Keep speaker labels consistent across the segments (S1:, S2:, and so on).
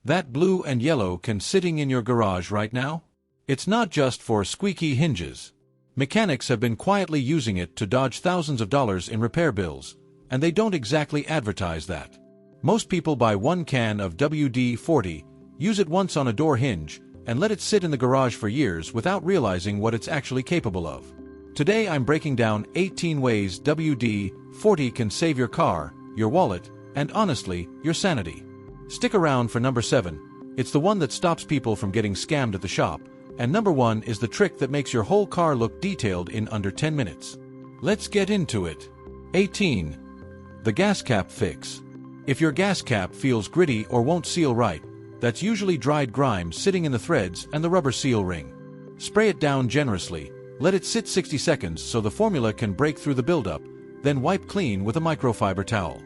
S1: That blue and yellow can sitting in your garage right now? It's not just for squeaky hinges. Mechanics have been quietly using it to dodge thousands of dollars in repair bills, and they don't exactly advertise that. Most people buy one can of WD-40, use it once on a door hinge, and let it sit in the garage for years without realizing what it's actually capable of. Today I'm breaking down 18 ways WD-40 can save your car, your wallet, and honestly, your sanity. Stick around for number 7. It's the one that stops people from getting scammed at the shop, and number 1 is the trick that makes your whole car look detailed in under 10 minutes. Let's get into it. 18. The gas cap fix. If your gas cap feels gritty or won't seal right, that's usually dried grime sitting in the threads and the rubber seal ring. Spray it down generously, let it sit 60 seconds so the formula can break through the buildup, then wipe clean with a microfiber towel.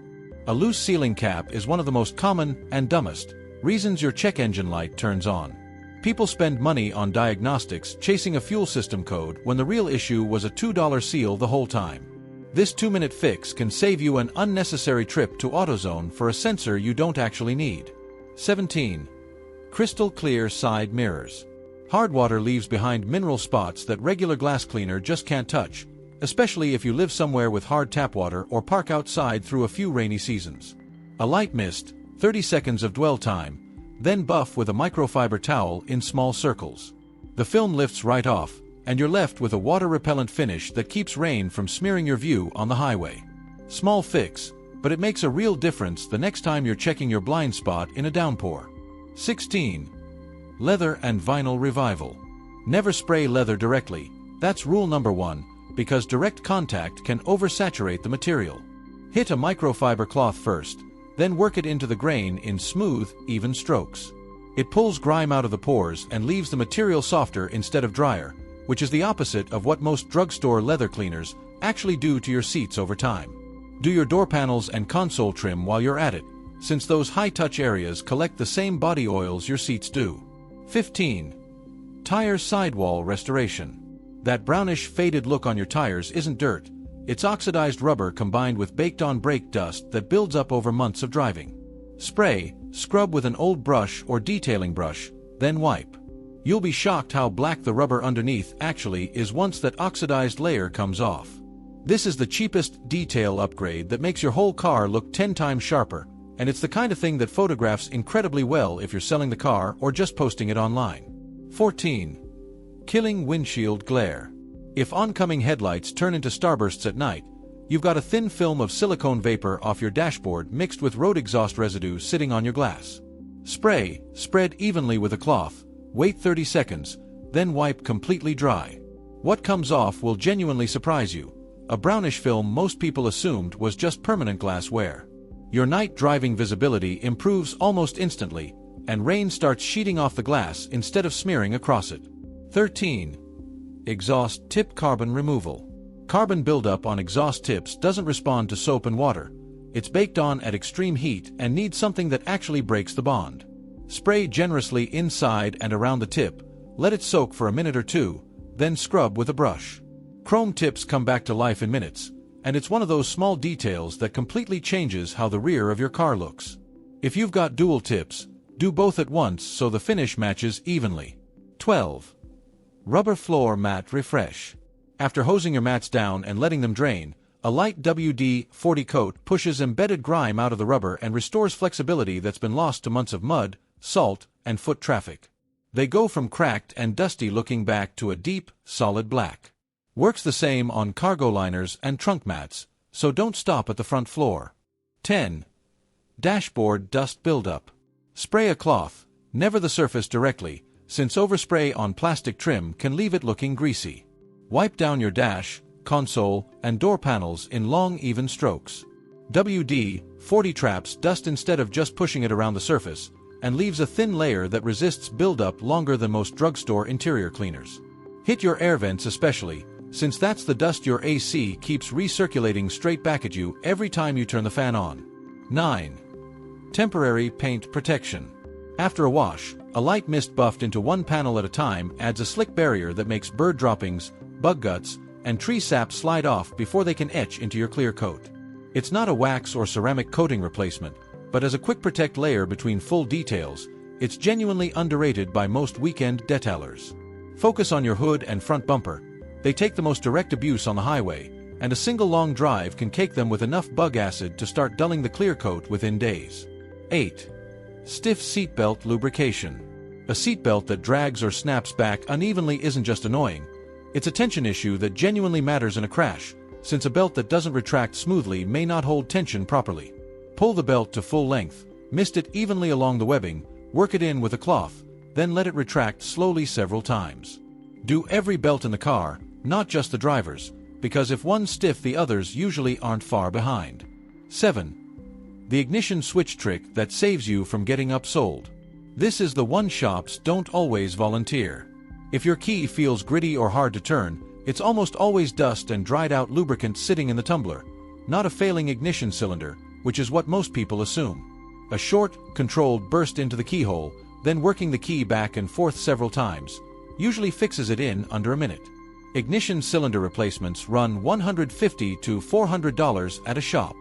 S1: A loose sealing cap is one of the most common and dumbest reasons your check engine light turns on. People spend money on diagnostics chasing a fuel system code when the real issue was a $2 seal the whole time. This 2-minute fix can save you an unnecessary trip to AutoZone for a sensor you don't actually need. 17. Crystal clear side mirrors. Hard water leaves behind mineral spots that regular glass cleaner just can't touch, especially if you live somewhere with hard tap water or park outside through a few rainy seasons. A light mist, 30 seconds of dwell time, then buff with a microfiber towel in small circles. The film lifts right off, and you're left with a water-repellent finish that keeps rain from smearing your view on the highway. Small fix, but it makes a real difference the next time you're checking your blind spot in a downpour. 16. Leather and vinyl revival. Never spray leather directly. That's rule number 1, because direct contact can oversaturate the material. Hit a microfiber cloth first, then work it into the grain in smooth, even strokes. It pulls grime out of the pores and leaves the material softer instead of drier, which is the opposite of what most drugstore leather cleaners actually do to your seats over time. Do your door panels and console trim while you're at it, since those high-touch areas collect the same body oils your seats do. 15. Tire sidewall restoration. That brownish, faded look on your tires isn't dirt. It's oxidized rubber combined with baked-on brake dust that builds up over months of driving. Spray, scrub with an old brush or detailing brush, then wipe. You'll be shocked how black the rubber underneath actually is once that oxidized layer comes off. This is the cheapest detail upgrade that makes your whole car look 10 times sharper, and it's the kind of thing that photographs incredibly well if you're selling the car or just posting it online. 14. Killing windshield glare. If oncoming headlights turn into starbursts at night, you've got a thin film of silicone vapor off your dashboard mixed with road exhaust residue sitting on your glass. Spray, spread evenly with a cloth, wait 30 seconds, then wipe completely dry. What comes off will genuinely surprise you. A brownish film most people assumed was just permanent glass wear. Your night driving visibility improves almost instantly, and rain starts sheeting off the glass instead of smearing across it. 13. Exhaust tip carbon removal. Carbon buildup on exhaust tips doesn't respond to soap and water. It's baked on at extreme heat and needs something that actually breaks the bond. Spray generously inside and around the tip, let it soak for a minute or two, then scrub with a brush. Chrome tips come back to life in minutes, and it's one of those small details that completely changes how the rear of your car looks. If you've got dual tips, do both at once so the finish matches evenly. 12. Rubber floor mat refresh. After hosing your mats down and letting them drain, a light WD-40 coat pushes embedded grime out of the rubber and restores flexibility that's been lost to months of mud, salt, and foot traffic. They go from cracked and dusty looking back to a deep, solid black. Works the same on cargo liners and trunk mats, so don't stop at the front floor. 10. Dashboard dust buildup. Spray a cloth, never the surface directly, since overspray on plastic trim can leave it looking greasy. Wipe down your dash, console, and door panels in long, even strokes. WD-40 traps dust instead of just pushing it around the surface, and leaves a thin layer that resists buildup longer than most drugstore interior cleaners. Hit your air vents especially, since that's the dust your AC keeps recirculating straight back at you every time you turn the fan on. 9. Temporary paint protection. After a wash, a light mist buffed into one panel at a time adds a slick barrier that makes bird droppings, bug guts, and tree sap slide off before they can etch into your clear coat. It's not a wax or ceramic coating replacement, but as a quick protect layer between full details, It's genuinely underrated by most weekend detailers. Focus on your hood and front bumper. They take the most direct abuse on the highway, and a single long drive can cake them with enough bug acid to start dulling the clear coat within days. 8. Stiff seatbelt lubrication. A seatbelt that drags or snaps back unevenly isn't just annoying. It's a tension issue that genuinely matters in a crash, since a belt that doesn't retract smoothly may not hold tension properly. Pull the belt to full length, mist it evenly along the webbing, work it in with a cloth, then let it retract slowly several times. Do every belt in the car, not just the driver's, because if one's stiff the others usually aren't far behind. 7. The ignition switch trick that saves you from getting upsold. This is the one shops don't always volunteer. If your key feels gritty or hard to turn, it's almost always dust and dried out lubricant sitting in the tumbler, not a failing ignition cylinder, which is what most people assume. A short, controlled burst into the keyhole, then working the key back and forth several times, usually fixes it in under a minute. Ignition cylinder replacements run $150 to $400 at a shop.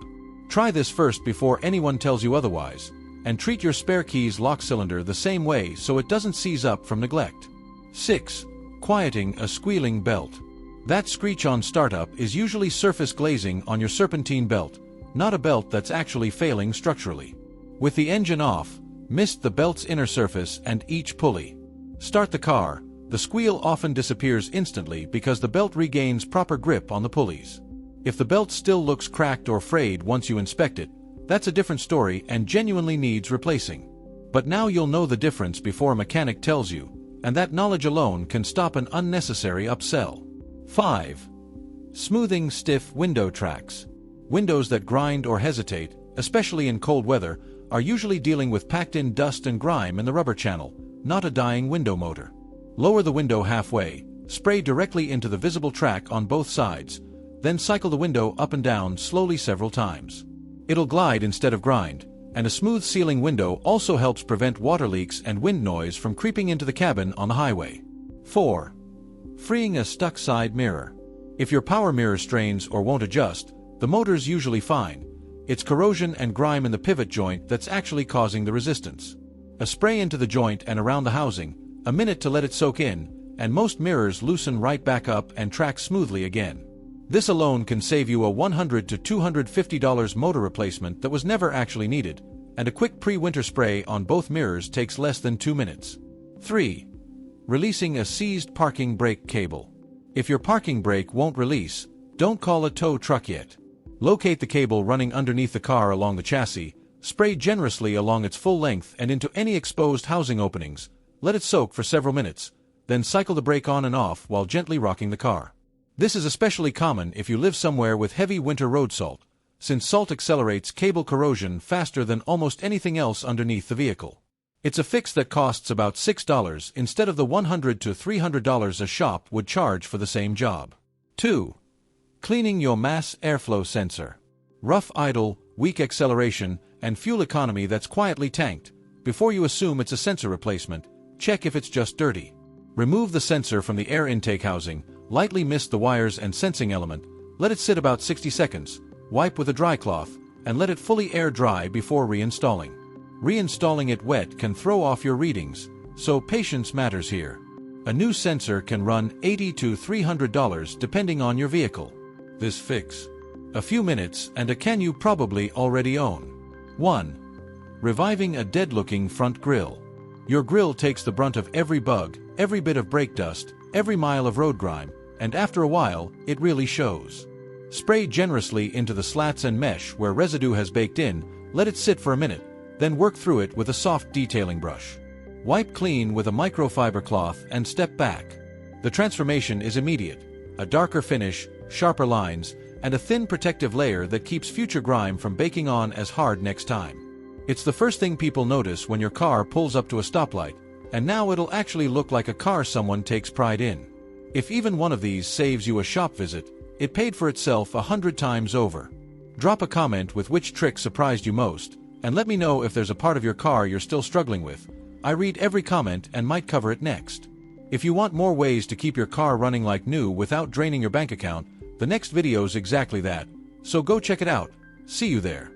S1: Try this first before anyone tells you otherwise, and treat your spare key's lock cylinder the same way so it doesn't seize up from neglect. 6. Quieting a squealing belt. That screech on startup is usually surface glazing on your serpentine belt, not a belt that's actually failing structurally. With the engine off, mist the belt's inner surface and each pulley. Start the car. The squeal often disappears instantly because the belt regains proper grip on the pulleys. If the belt still looks cracked or frayed once you inspect it, that's a different story and genuinely needs replacing. But now you'll know the difference before a mechanic tells you, and that knowledge alone can stop an unnecessary upsell. 5. Smoothing stiff window tracks. Windows that grind or hesitate, especially in cold weather, are usually dealing with packed-in dust and grime in the rubber channel, not a dying window motor. Lower the window halfway, spray directly into the visible track on both sides, then cycle the window up and down slowly several times. It'll glide instead of grind, and a smooth sealing window also helps prevent water leaks and wind noise from creeping into the cabin on the highway. 4. Freeing a stuck side mirror. If your power mirror strains or won't adjust, the motor's usually fine. It's corrosion and grime in the pivot joint that's actually causing the resistance. A spray into the joint and around the housing, a minute to let it soak in, and most mirrors loosen right back up and track smoothly again. This alone can save you a $100 to $250 motor replacement that was never actually needed, and a quick pre-winter spray on both mirrors takes less than 2 minutes. 3. Releasing a seized parking brake cable. If your parking brake won't release, don't call a tow truck yet. Locate the cable running underneath the car along the chassis, spray generously along its full length and into any exposed housing openings. Let it soak for several minutes, then cycle the brake on and off while gently rocking the car. This is especially common if you live somewhere with heavy winter road salt, since salt accelerates cable corrosion faster than almost anything else underneath the vehicle. It's a fix that costs about $6 instead of the $100 to $300 a shop would charge for the same job. 2. Cleaning your mass airflow sensor. Rough idle, weak acceleration, and fuel economy that's quietly tanked. Before you assume it's a sensor replacement, check if it's just dirty. Remove the sensor from the air intake housing, lightly mist the wires and sensing element, let it sit about 60 seconds, wipe with a dry cloth, and let it fully air dry before reinstalling. Reinstalling it wet can throw off your readings, so patience matters here. A new sensor can run $80 to $300 depending on your vehicle. This fix. A few minutes and a can you probably already own. 1. Reviving a dead-looking front grille. Your grille takes the brunt of every bug, every bit of brake dust, every mile of road grime, and after a while, it really shows. Spray generously into the slats and mesh where residue has baked in, let it sit for a minute, then work through it with a soft detailing brush. Wipe clean with a microfiber cloth and step back. The transformation is immediate. A darker finish, sharper lines, and a thin protective layer that keeps future grime from baking on as hard next time. It's the first thing people notice when your car pulls up to a stoplight, and now it'll actually look like a car someone takes pride in. If even one of these saves you a shop visit, it paid for itself 100 times over. Drop a comment with which trick surprised you most, and let me know if there's a part of your car you're still struggling with. I read every comment and might cover it next. If you want more ways to keep your car running like new without draining your bank account, the next video's exactly that, so go check it out. See you there.